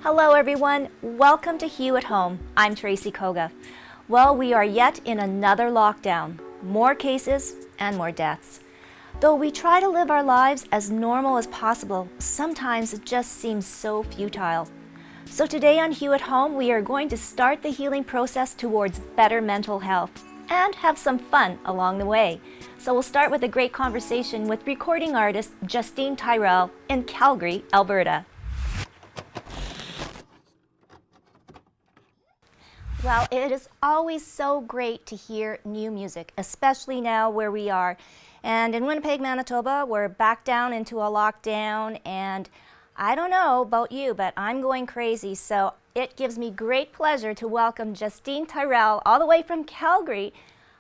Hello everyone, welcome to Hue at Home. I'm Tracy Koga. Well, we are yet in another lockdown. More cases and more deaths. Though we try to live our lives as normal as possible, sometimes it just seems so futile. So today on Hue at Home, we are going to start the healing process towards better mental health and have some fun along the way. So we'll start with a great conversation with recording artist Justine Tyrell in Calgary, Alberta. Well, it is always so great to hear new music, especially now where we are. And in Winnipeg, Manitoba, we're back down into a lockdown, and I don't know about you, but I'm going crazy. So it gives me great pleasure to welcome Justine Tyrell all the way from Calgary.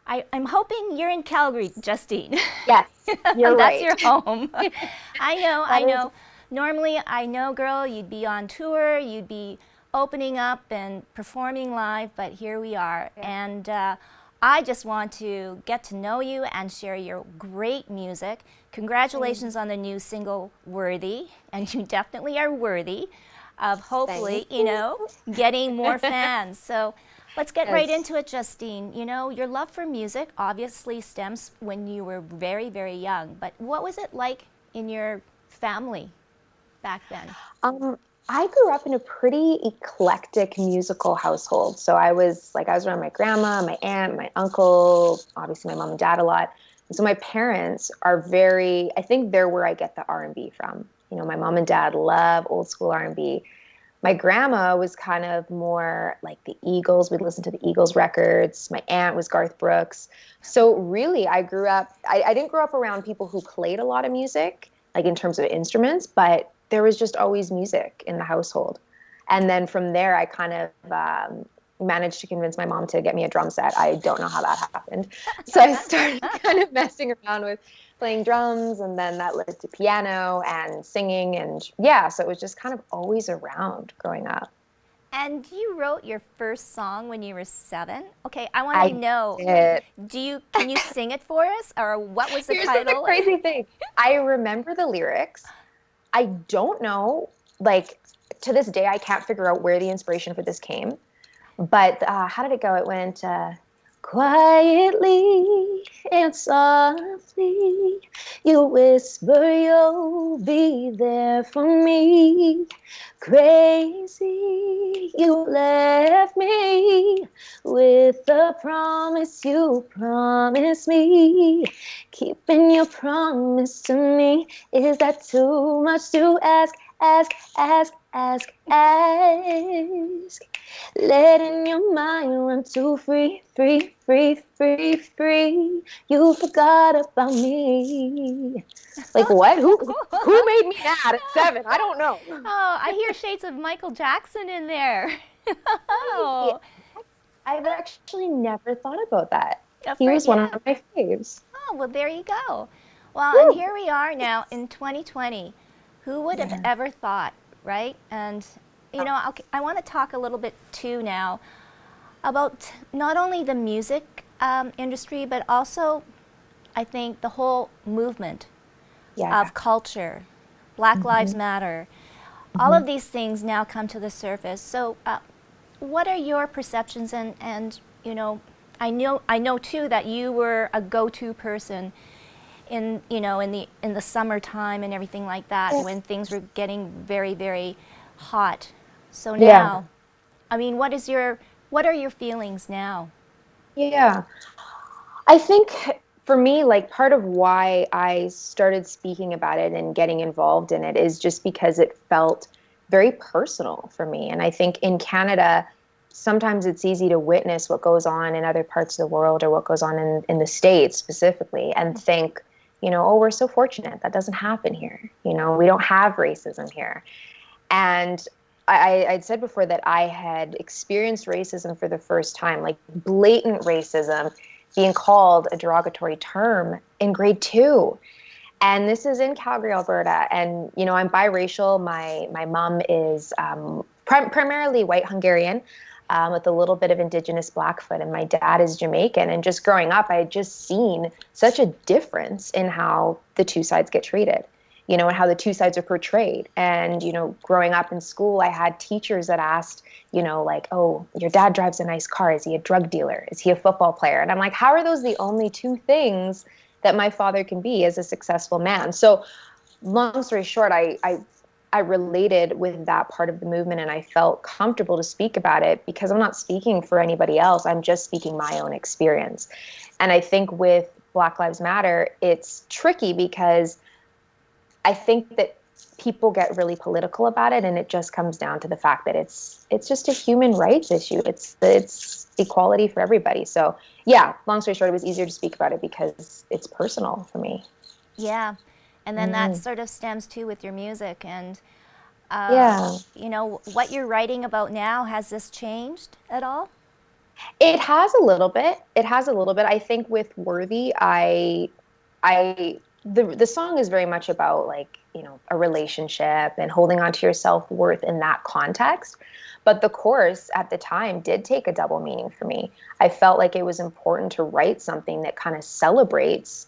I'm hoping you're in Calgary, Justine. Yes, you're That's right. your home. I know. Normally, I know, girl, you'd be on tour, you'd be opening up and performing live, but here we are. Yeah. And I just want to get to know you and share your great music. Congratulations on the new single, Worthy, and you definitely are worthy of hopefully, getting more fans. So let's get right into it, Justine. You know, your love for music obviously stems when you were very, very young, but what was it like in your family back then? I grew up in a pretty eclectic musical household. So I was around my grandma, my aunt, my uncle, obviously my mom and dad a lot. And so my parents are I think they're where I get the R&B from. You know, my mom and dad love old school R&B. My grandma was kind of more like the Eagles. We'd listen to the Eagles records. My aunt was Garth Brooks. So really I grew up, I didn't grow up around people who played a lot of music, like in terms of instruments, but there was just always music in the household. And then from there, I kind of managed to convince my mom to get me a drum set. I don't know how that happened. So I started kind of messing around with playing drums, and then that led to piano and singing. And yeah, so it was just kind of always around growing up. And you wrote your first song when you were 7. Okay, I want to know. Did. Can you sing it for us, or what was the Here's title? the crazy thing. I remember the lyrics. I don't know, to this day, I can't figure out where the inspiration for this came. But how did it go? It went, quietly and softly, you whisper you'll be there for me. Crazy, you left me with the promise you promised me. Keeping your promise to me, is that too much to ask? Ask. Letting your mind run too free. You forgot about me. Like what? Who made me mad at 7? I don't know. Oh, I hear shades of Michael Jackson in there. Oh. I've actually never thought about that. That's He right, was one of my faves. Oh, well, there you go. Well, Woo. and here we are now in 2020. Who would have ever thought, right? And, I want to talk a little bit, too, now about not only the music industry, but also, I think, the whole movement of culture. Black Lives Matter. All of these things now come to the surface. So what are your perceptions? And I know, too, that you were a go-to person in the summertime and everything like that, when things were getting very, very hot. So now, I mean, what are your feelings now? Yeah. I think for me, part of why I started speaking about it and getting involved in it is just because it felt very personal for me. And I think in Canada, sometimes it's easy to witness what goes on in other parts of the world, or what goes on in the States specifically, and think, oh, we're so fortunate. That doesn't happen here. We don't have racism here. And I'd said before that I had experienced racism for the first time, like blatant racism being called a derogatory term in grade 2. And this is in Calgary, Alberta. And, I'm biracial. My mom is primarily white Hungarian, with a little bit of indigenous Blackfoot, and my dad is Jamaican. And just growing up, I had just seen such a difference in how the two sides get treated. and how the two sides are portrayed. And, growing up in school, I had teachers that asked, like, oh, your dad drives a nice car. Is he a drug dealer? Is he a football player? And I'm like, how are those the only two things that my father can be as a successful man? So long story short, I related with that part of the movement, and I felt comfortable to speak about it because I'm not speaking for anybody else. I'm just speaking my own experience. And I think with Black Lives Matter, it's tricky because I think that people get really political about it, and it just comes down to the fact that it's just a human rights issue. It's equality for everybody. So yeah, long story short, it was easier to speak about it because it's personal for me. Yeah. And then that sort of stems too with your music. And, Yeah. what you're writing about now, has this changed at all? It has a little bit. It has a little bit. I think with Worthy, the song is very much about like, a relationship and holding on to your self-worth in that context. But the chorus at the time did take a double meaning for me. I felt like it was important to write something that kind of celebrates,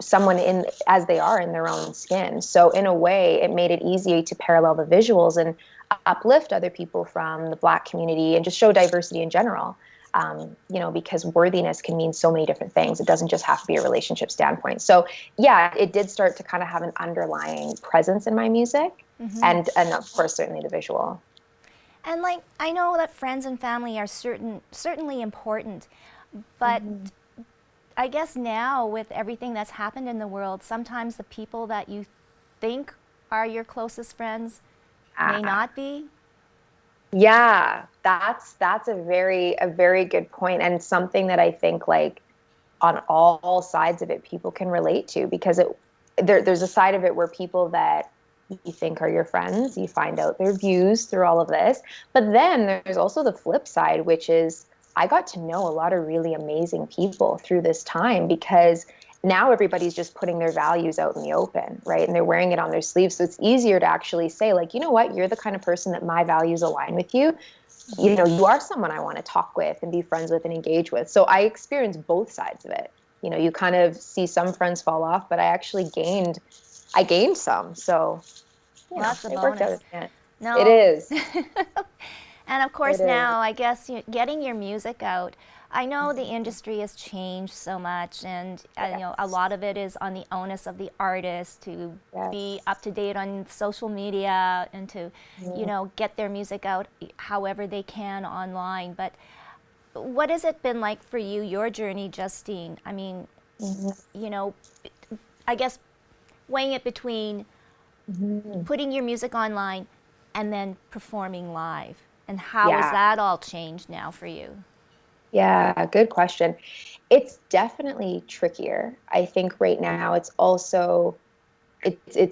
someone in as they are in their own skin. So in a way, it made it easy to parallel the visuals and uplift other people from the Black community and just show diversity in general. Because worthiness can mean so many different things. It doesn't just have to be a relationship standpoint. So yeah, it did start to kind of have an underlying presence in my music, and of course, certainly the visual. And like, I know that friends and family are certainly important, but I guess now with everything that's happened in the world, sometimes the people that you think are your closest friends may not be. Yeah, that's a very good point, and something that I think like on all sides of it people can relate to, because there's a side of it where people that you think are your friends, you find out their views through all of this. But then there's also the flip side, which is I got to know a lot of really amazing people through this time, because now everybody's just putting their values out in the open, right? And they're wearing it on their sleeves. So it's easier to actually say, like, you know what, you're the kind of person that my values align with you. You are someone I want to talk with and be friends with and engage with. So I experienced both sides of it. You kind of see some friends fall off, but I gained some. So, Well, that's a it worked out bonus. at the end. It No. is. And of course, It is. now I guess getting your music out. I know the industry has changed so much, and a Yes. lot of it is on the onus of the artist to be Yes. up to date on social media and to, Mm. get their music out however they can online. But what has it been like for you, your journey, Justine? I mean, Mhm. you know, I guess weighing it between Mhm. putting your music online and then performing live. And how has Yeah. that all changed now for you? Yeah, good question. It's definitely trickier. I think right now it's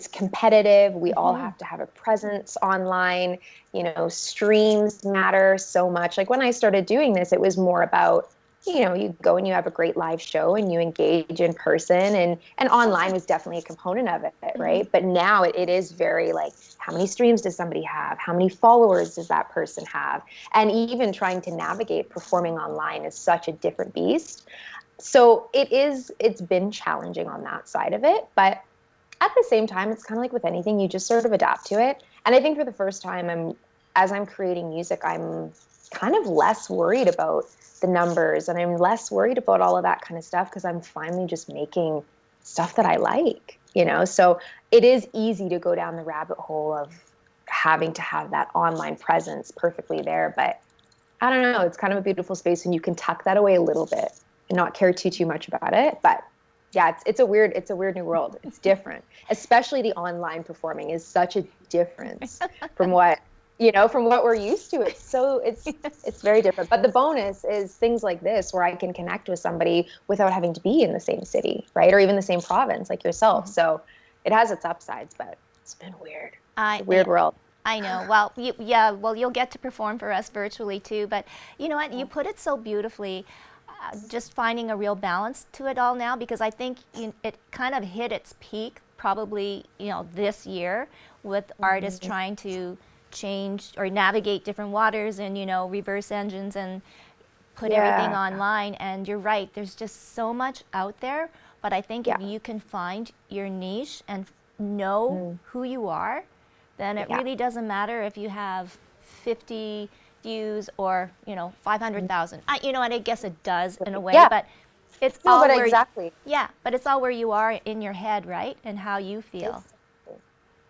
competitive. We all have to have a presence online. Streams matter so much. Like when I started doing this, it was more about, you go and you have a great live show and you engage in person, and online was definitely a component of it, right? But now it is very like, how many streams does somebody have? How many followers does that person have? And even trying to navigate performing online is such a different beast. So it's been challenging on that side of it, but at the same time, it's kind of like with anything, you just sort of adapt to it. And I think for the first time, as I'm creating music, I'm kind of less worried about the numbers, and I'm less worried about all of that kind of stuff, because I'm finally just making stuff that I like. So it is easy to go down the rabbit hole of having to have that online presence perfectly there. But I don't know, it's kind of a beautiful space when you can tuck that away a little bit and not care too much about it. But yeah, it's a weird new world. It's different. Especially the online performing is such a difference from what we're used to. It's very different. But the bonus is things like this, where I can connect with somebody without having to be in the same city, right? Or even the same province like yourself. So it has its upsides, but it's been weird. It's I, a weird world. I know. Well, yeah, well, you'll get to perform for us virtually too. But you know what? You put it so beautifully. Just finding a real balance to it all now, because I think it kind of hit its peak probably this year, with artists trying to change or navigate different waters and reverse engines and put everything Yeah. online. And you're right, there's just so much out there. But I think if Yeah. you can find your niche and know who you are, then it Yeah. really doesn't matter if you have 50 views or 500,000. And I guess it does in a way, Yeah. but it's No, all but where exactly. yeah, but it's all where you are in your head, right? And how you feel. Exactly.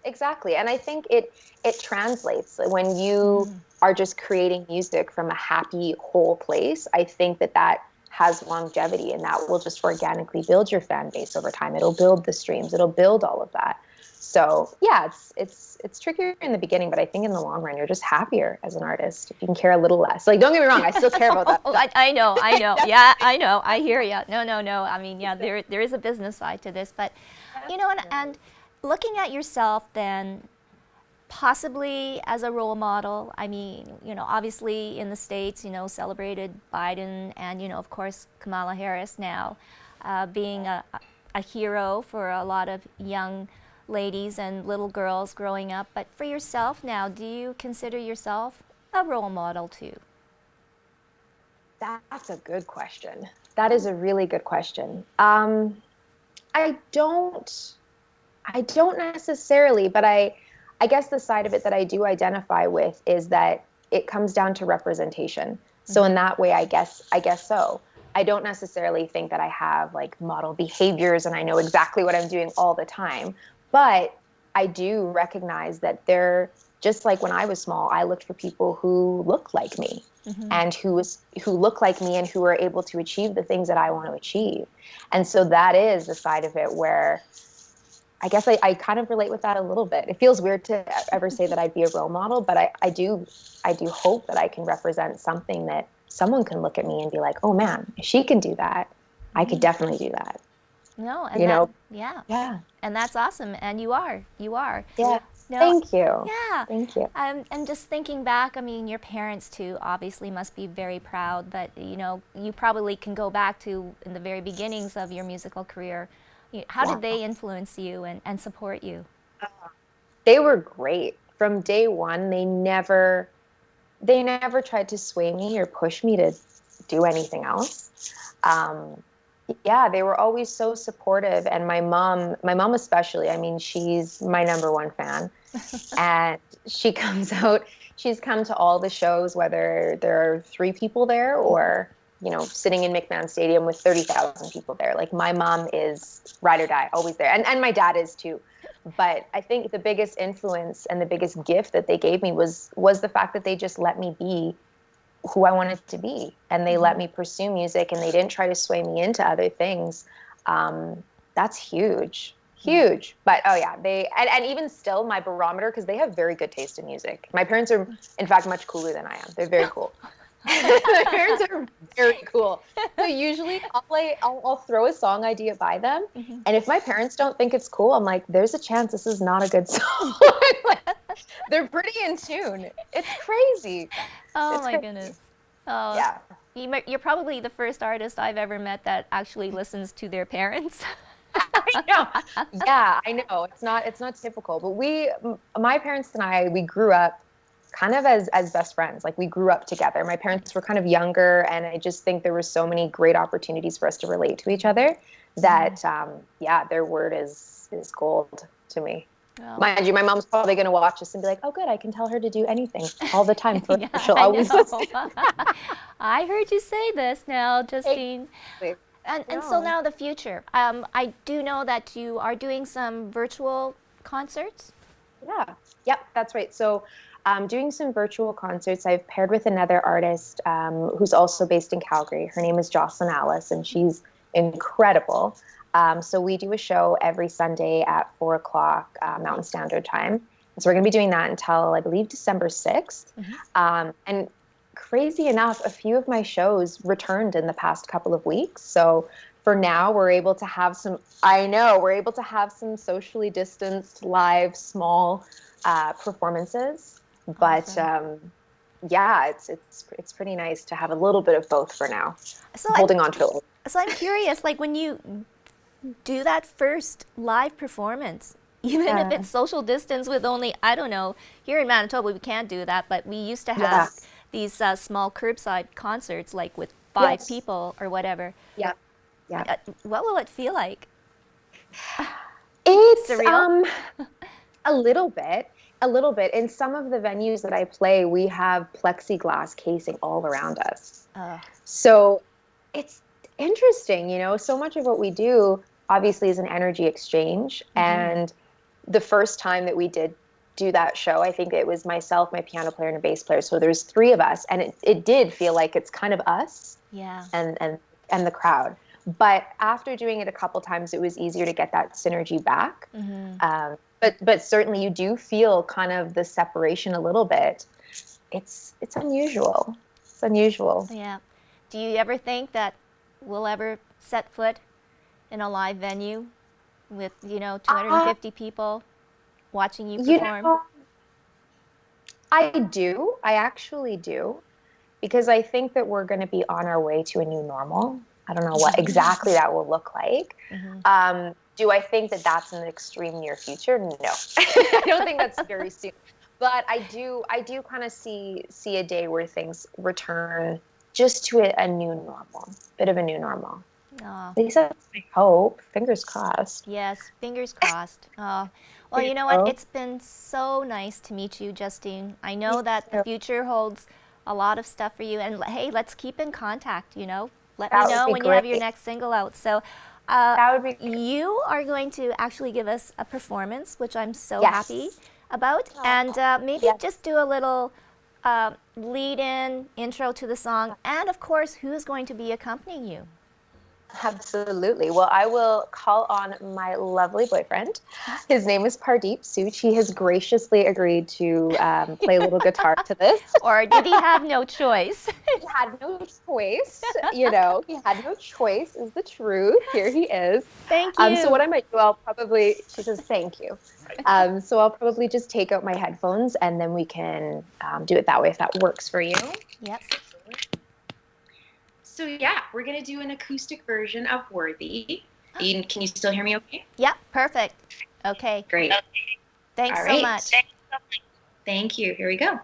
Exactly. And I think it translates when you are just creating music from a happy, whole place. I think that has longevity, and that will just organically build your fan base over time. It'll build the streams. It'll build all of that. So yeah, it's trickier in the beginning, but I think in the long run, you're just happier as an artist if you can care a little less. Like, don't get me wrong, I still care about that Oh, stuff. I know. Yeah, I know. I hear you. No. I mean, yeah, there is a business side to this, but and looking at yourself then possibly as a role model. I mean, obviously in the States, celebrated Biden and, of course, Kamala Harris now being a hero for a lot of young ladies and little girls growing up. But for yourself now, do you consider yourself a role model too? That's a good question. That is a really good question. I don't necessarily, but I guess the side of it that I do identify with is that it comes down to representation. So in that way, I guess so. I don't necessarily think that I have like model behaviors and I know exactly what I'm doing all the time, but I do recognize that they're just like when I was small, I looked for people who looked like me and who look like me and who are able to achieve the things that I want to achieve. And so that is the side of it where I guess I kind of relate with that a little bit. It feels weird to ever say that I'd be a role model, but I do hope that I can represent something that someone can look at me and be like, oh man, if she can do that, I could definitely do that. No, and You know? yeah. Yeah. And that's awesome. And you are. Yeah. No, Thank you. yeah. Thank you. And just thinking back, I mean, your parents too obviously must be very proud, but you probably can go back to in the very beginnings of your musical career. How did they influence you and support you? They were great. From day one, they never tried to sway me or push me to do anything else. Yeah, they were always so supportive. And my mom especially, I mean, she's my number one fan. And she's come to all the shows, whether there are 3 people there or, sitting in McMahon Stadium with 30,000 people there. Like my mom is ride or die, always there. And my dad is too. But I think the biggest influence and the biggest gift that they gave me was the fact that they just let me be who I wanted to be. And they let me pursue music and they didn't try to sway me into other things. That's huge. Huge. But oh yeah, and even still my barometer, because they have very good taste in music. My parents are in fact much cooler than I am. They're very cool. My parents are very cool. So usually I'll throw a song idea by them. And if my parents don't think it's cool, I'm like, there's a chance this is not a good song. Like, they're pretty in tune. It's crazy. Oh It's my crazy. goodness. Oh, Yeah. you're probably the first artist I've ever met that actually listens to their parents. I know. Yeah, I know. It's not typical, but my parents and we grew up kind of as best friends. Like we grew up together. My parents were kind of younger, and I just think there were so many great opportunities for us to relate to each other that, yeah, their word is gold to me. Oh. Mind you, my mom's probably going to watch this and be like, oh, good, I can tell her to do anything all the time. Yeah, She'll always listen. I heard you say this now, Justine. And so now the future. I do know that you are doing some virtual concerts. Yeah. Yep, that's right. So doing some virtual concerts. I've paired with another artist who's also based in Calgary. Her name is Jocelyn Alice, and she's incredible. So we do a show every Sunday at 4 o'clock Mountain Standard Time. And so we're going to be doing that until, I believe, December 6th. And crazy enough, a few of my shows returned in the past couple of weeks. So for now, we're able to have some socially distanced, live, small performances. Awesome. But yeah, it's pretty nice to have a little bit of both for now. So Holding on to it. So I'm curious, like when you do that first live performance, even if it's social distance with only, I don't know, here in Manitoba we can't do that, but we used to have these small curbside concerts like with 5 people or whatever. Yeah. What will it feel like? It's surreal? a little bit. A little bit. In some of the venues that I play, we have plexiglass casing all around us. Oh, So it's interesting, you know, so much of what we do obviously is an energy exchange. And the first time that we did do that show, I think it was myself, my piano player, and a bass player. So there's three of us, and it did feel like it's kind of us yeah. and the crowd. But after doing it a couple times, it was easier to get that synergy back. But certainly you do feel kind of the separation a little bit. It's unusual. It's unusual. Yeah. Do you ever think that we'll ever set foot in a live venue with, 250 people watching you You perform? know, I do. I actually do. Because I think that we're going to be on our way to a new normal. I don't know what exactly that will look like. Do I think that that's in the extreme near future? No, I don't think that's very soon. But I do kind of see a day where things return just to a new normal, bit of a new normal. Oh, At least that's my hope. Fingers crossed. yes, fingers crossed. Oh, well, You you know what? know? It's been so nice to meet you, Justine. I know Me that the too. future holds a lot of stuff for you. And hey, let's keep in contact. Let me That would know be when you have your great. next single out. So, That would be great. you are going to actually give us a performance, which I'm so happy Yes. about. And maybe Yes. just do a little lead in, intro to the song. And of course, who's going to be accompanying you? Absolutely. Well, I will call on my lovely boyfriend. His name is Pardeep Such. He has graciously agreed to play a little guitar to this. Or did he have no choice? He had no choice, you know. He had no choice is the truth. Here he is. Thank So what you. I might do, she says, thank you. So I'll probably just take out my headphones and then we can do it that way if that works for you. Yes. So yeah, we're going to do an acoustic version of Worthy. Can you still hear me okay? Yep, perfect. Okay. Great. Thanks All so right. much. Thank you. Here we go.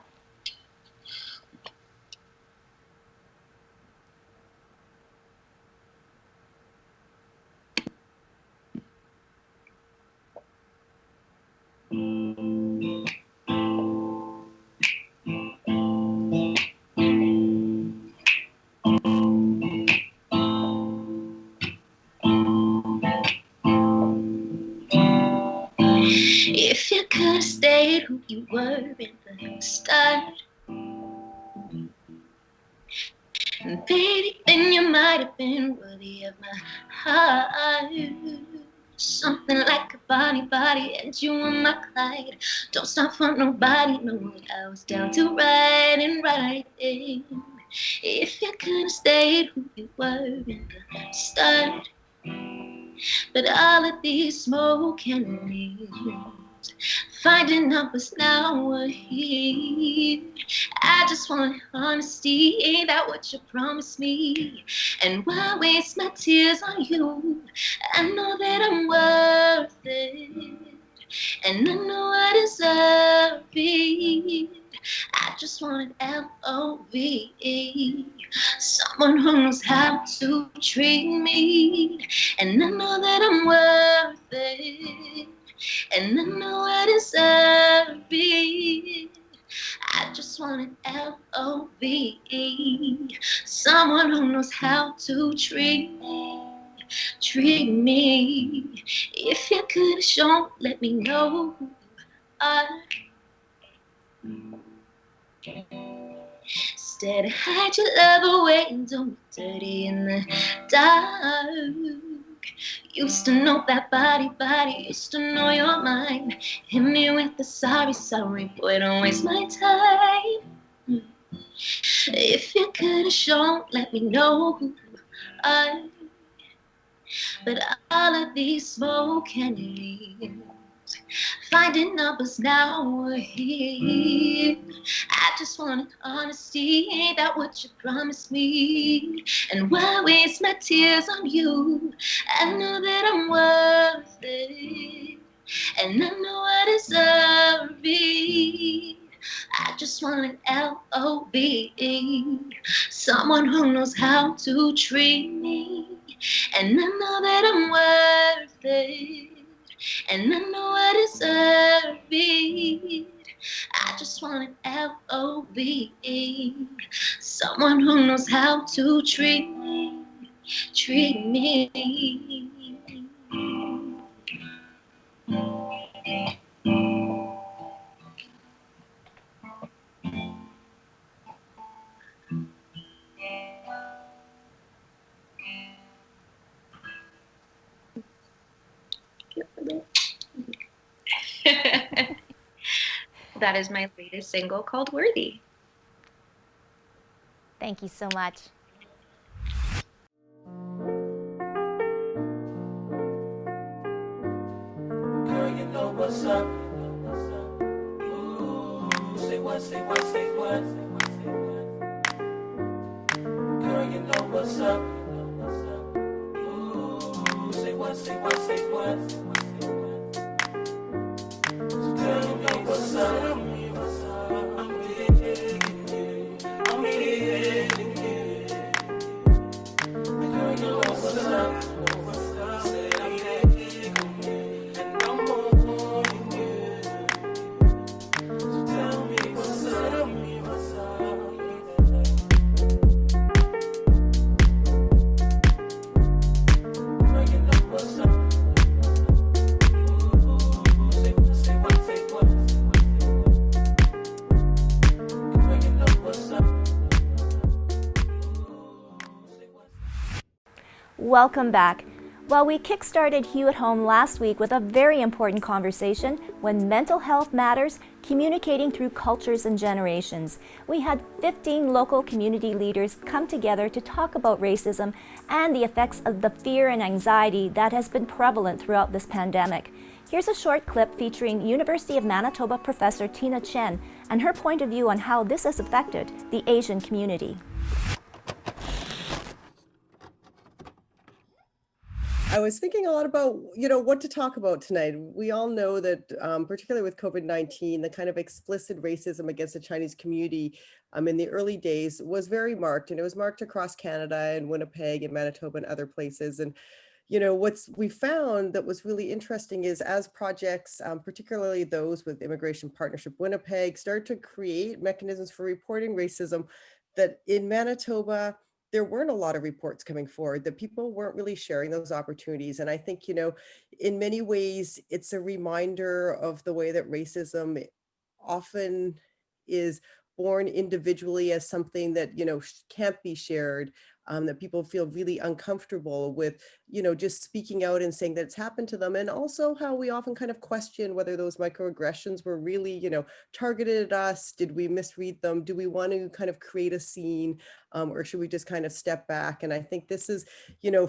If you could have stayed who you were in the start, baby, then you might have been worthy of my heart. Something like a body, and you were my Clyde. Don't stop for nobody, no, I was down to right and right. If you could have stayed who you were in the start, but all of these smoke and mirrors, finding numbers now we're here. I just want honesty, ain't that what you promised me? And why waste my tears on you? I know that I'm worth it, and I know I deserve it. I just want an L-O-V-E, someone who knows how to treat me. And I know that I'm worth it, and I know I deserve it. I just want an L-O-V-E, someone who knows how to treat me. Treat me. If you could have shown, let me know who you are. Instead, hide your love away and don't be dirty in the dark. Used to know that body, used to know your mind. Hit me with the sorry, boy, don't waste my time. If you could have shown, let me know who you are. But all of these smoke and mirrors, finding numbers now we're here. I just wanted honesty, ain't that what you promised me? And why waste my tears on you? I know that I'm worth it, and I know I deserve it. I just want an L-O-V-E, someone who knows how to treat me. And I know that I'm worth it, And I know I deserve it. I just want an L-O-V-E, someone who knows how to treat me. That is my latest single called Worthy. Thank you so much. Girl, you know what's up. Ooh, say what, say what, say what. Girl, you know what's up. Ooh, say what, say what, say what. Girl, you know what's up. I'm digging you. I'm feeling you. Girl, you know what's up. Say I'm digging you. And I'm wanting you. So tell me what's up. Tell me what's up. Girl, you know what's up. Ooh, say what, say what, say what. Girl, you know what's up. Ooh, say what. Welcome back. Well, we kickstarted Hue at Home last week with a very important conversation: when mental health matters, communicating through cultures and generations. We had 15 local community leaders come together to talk about racism and the effects of the fear and anxiety that has been prevalent throughout this pandemic. Here's a short clip featuring University of Manitoba professor Tina Chen and her point of view on how this has affected the Asian community. I was thinking a lot about, what to talk about tonight. We all know that, particularly with COVID-19, the kind of explicit racism against the Chinese community in the early days was very marked, and it was marked across Canada and Winnipeg and Manitoba and other places. And what's we found that was really interesting is as projects, particularly those with Immigration Partnership Winnipeg, started to create mechanisms for reporting racism, that in Manitoba, there weren't a lot of reports coming forward, that people weren't really sharing those opportunities. And I think, in many ways, it's a reminder of the way that racism often is born individually as something that, can't be shared, that people feel really uncomfortable with, just speaking out and saying that it's happened to them. And also how we often kind of question whether those microaggressions were really, targeted at us. Did we misread them? Do we want to kind of create a scene? Or should we just kind of step back? And I think this is,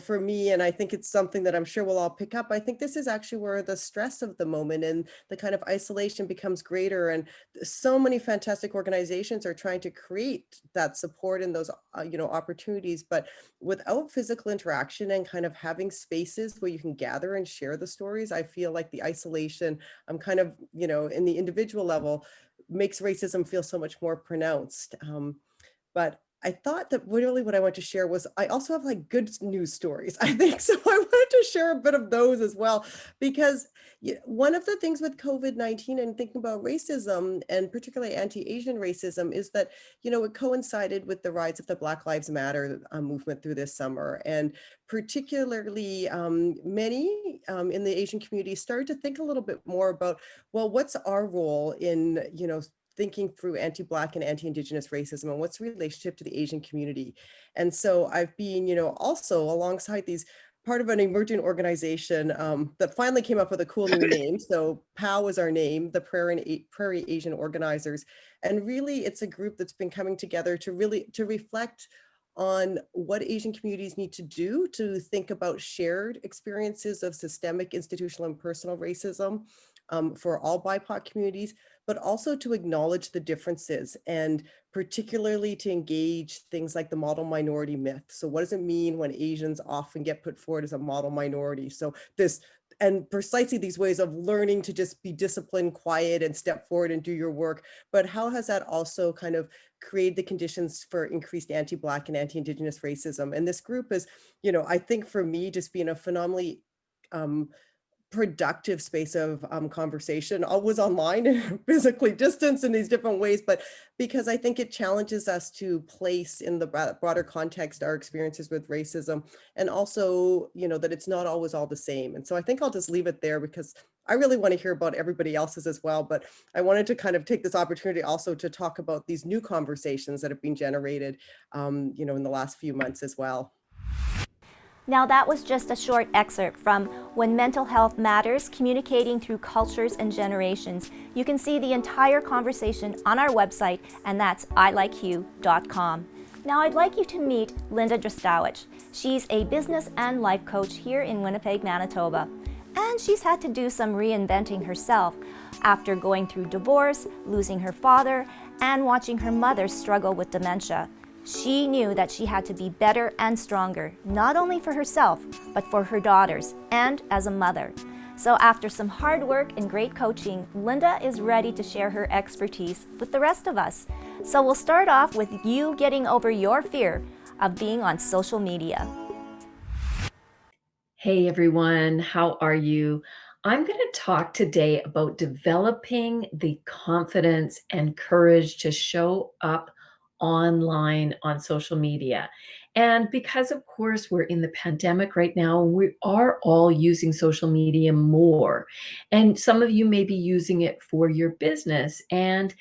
for me, and I think it's something that I'm sure we'll all pick up. I think this is actually where the stress of the moment and the kind of isolation becomes greater. And so many fantastic organizations are trying to create that support and those, opportunities, but without physical interaction and kind of having spaces where you can gather and share the stories, I feel like the isolation, I'm kind of, in the individual level, makes racism feel so much more pronounced. But I thought that really what I want to share was I also have like good news stories, I think. So I wanted to share a bit of those as well, because one of the things with COVID-19 and thinking about racism, and particularly anti-Asian racism, is that, it coincided with the rise of the Black Lives Matter movement through this summer. And particularly many in the Asian community started to think a little bit more about, well, what's our role in, thinking through anti-Black and anti-Indigenous racism, and what's the relationship to the Asian community. And so I've been, also alongside these, part of an emerging organization that finally came up with a cool new name. So POW is our name, the Prairie Asian Organizers. And really it's a group that's been coming together to reflect on what Asian communities need to do to think about shared experiences of systemic, institutional, and personal racism for all BIPOC communities, but also to acknowledge the differences, and particularly to engage things like the model minority myth. So what does it mean when Asians often get put forward as a model minority? So this, and precisely these ways of learning to just be disciplined, quiet, and step forward and do your work. But how has that also kind of created the conditions for increased anti-Black and anti-Indigenous racism? And this group is, I think for me, just being a phenomenally productive space of conversation, always online and physically distanced in these different ways, but because I think it challenges us to place in the broader context our experiences with racism, and also, that it's not always all the same. And so I think I'll just leave it there because I really want to hear about everybody else's as well. But I wanted to kind of take this opportunity also to talk about these new conversations that have been generated, in the last few months as well. Now, that was just a short excerpt from When Mental Health Matters, Communicating Through Cultures and Generations. You can see the entire conversation on our website, and that's iLikeHue.com. Now, I'd like you to meet Linda Drosdowech. She's a business and life coach here in Winnipeg, Manitoba. And she's had to do some reinventing herself after going through divorce, losing her father, and watching her mother struggle with dementia. She knew that she had to be better and stronger, not only for herself, but for her daughters and as a mother. So after some hard work and great coaching, Linda is ready to share her expertise with the rest of us. So we'll start off with you getting over your fear of being on social media. Hey everyone, how are you? I'm going to talk today about developing the confidence and courage to show up online on social media. And because, of course, we're in the pandemic right now, we are all using social media more. And some of you may be using it for your business. And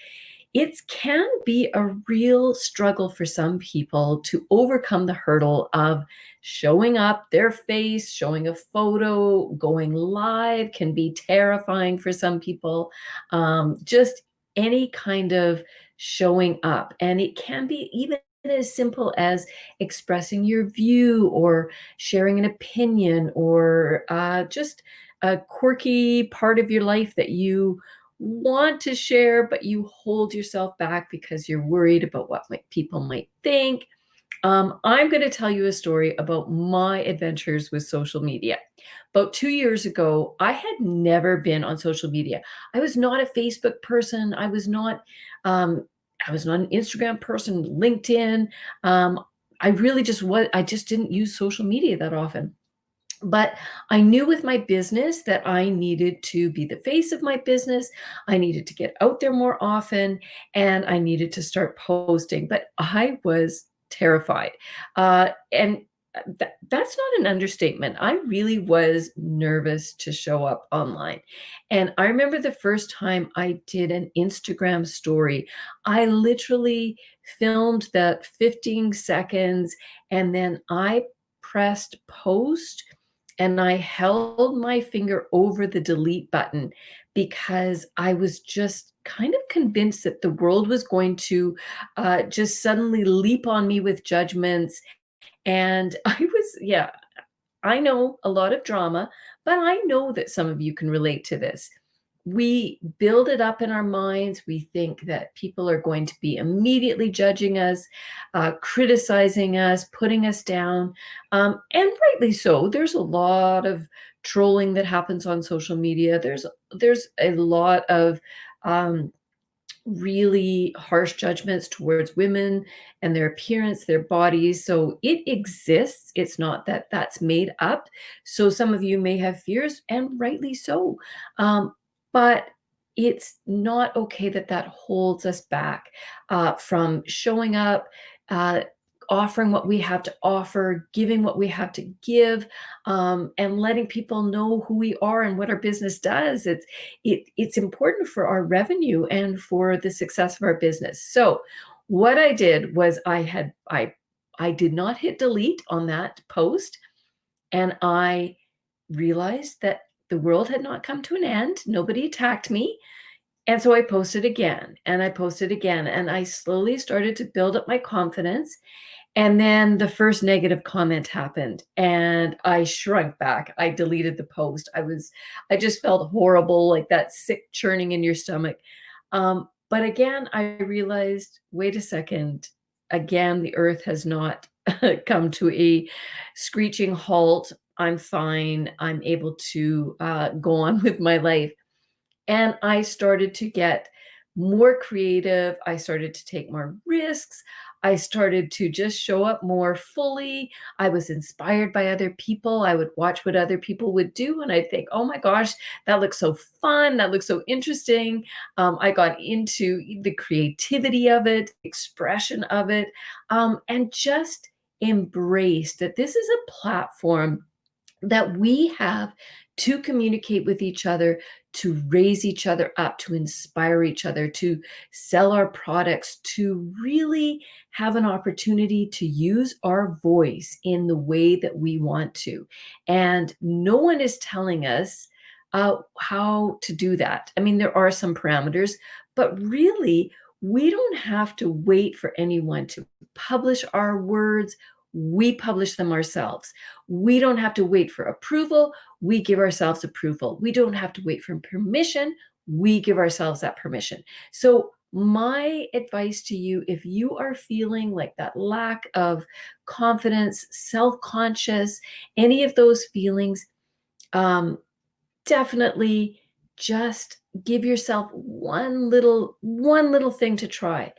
it can be a real struggle for some people to overcome the hurdle of showing up their face, showing a photo, going live can be terrifying for some people. Just any kind of showing up. And it can be even as simple as expressing your view or sharing an opinion or just a quirky part of your life that you want to share, but you hold yourself back because you're worried about what people might think. I'm going to tell you a story about my adventures with social media. About 2 years ago, I had never been on social media. I was not a Facebook person. I was not an Instagram person, LinkedIn. I really just was. I just didn't use social media that often. But I knew with my business that I needed to be the face of my business. I needed to get out there more often, and I needed to start posting. But I was terrified. And that's not an understatement. I really was nervous to show up online. And I remember the first time I did an Instagram story, I literally filmed that 15 seconds and then I pressed post and I held my finger over the delete button because I was just kind of convinced that the world was going to just suddenly leap on me with judgments. And I know a lot of drama, but I know that some of you can relate to this. We build it up in our minds. We think that people are going to be immediately judging us, criticizing us, putting us down, and rightly so. There's a lot of trolling that happens on social media. There's a lot of really harsh judgments towards women and their appearance, their bodies. So it exists. It's not that that's made up. So some of you may have fears, and rightly so. But it's not okay that holds us back from showing up, offering what we have to offer, giving what we have to give, and letting people know who we are and what our business does. It's important for our revenue and for the success of our business. So what I did was I did not hit delete on that post, and I realized that the world had not come to an end. Nobody attacked me. And so I posted again and I posted again, and I slowly started to build up my confidence. And then the first negative comment happened and I shrunk back. I deleted the post. I just felt horrible, like that sick churning in your stomach. But again, I realized, wait a second, again, the earth has not come to a screeching halt. I'm fine. I'm able to go on with my life. And I started to get more creative. I started to take more risks. I started to just show up more fully. I was inspired by other people. I would watch what other people would do, and I'd think, oh my gosh, that looks so fun. That looks so interesting. I got into the creativity of it, expression of it, and just embraced that this is a platform that we have to communicate with each other, to raise each other up, to inspire each other, to sell our products, to really have an opportunity to use our voice in the way that we want to. And no one is telling us how to do that. I mean, there are some parameters, but really, we don't have to wait for anyone to publish our words. We publish them ourselves. We don't have to wait for approval. We give ourselves approval. We don't have to wait for permission. We give ourselves that permission. So my advice to you, if you are feeling like that lack of confidence, self-conscious, any of those feelings, um, definitely just give yourself one little thing to try.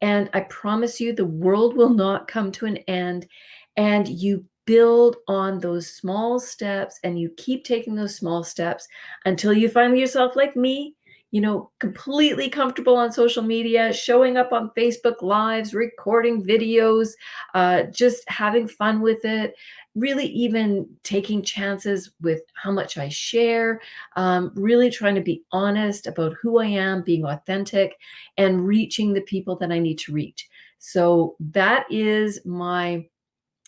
And I promise you the world will not come to an end, and you build on those small steps and you keep taking those small steps until you find yourself like me, completely comfortable on social media, showing up on Facebook Lives, recording videos, just having fun with it, really even taking chances with how much I share, really trying to be honest about who I am, being authentic, and reaching the people that I need to reach. So that is my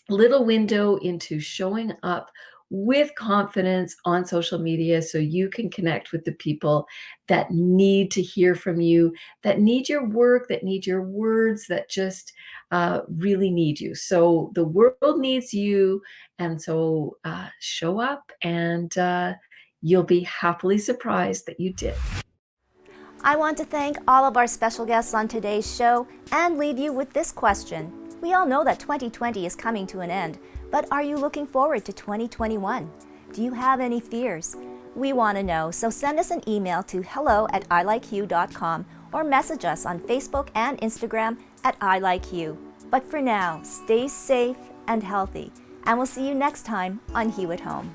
little window into showing up with confidence on social media so you can connect with the people that need to hear from you, that need your work, that need your words, that just really need you. So the world needs you. And so show up, and you'll be happily surprised that you did. I want to thank all of our special guests on today's show and leave you with this question. We all know that 2020 is coming to an end, but are you looking forward to 2021? Do you have any fears? We want to know, so send us an email to hello@ilikehue.com or message us on Facebook and Instagram at iLikeHue. But for now, stay safe and healthy, and we'll see you next time on Hue at Home.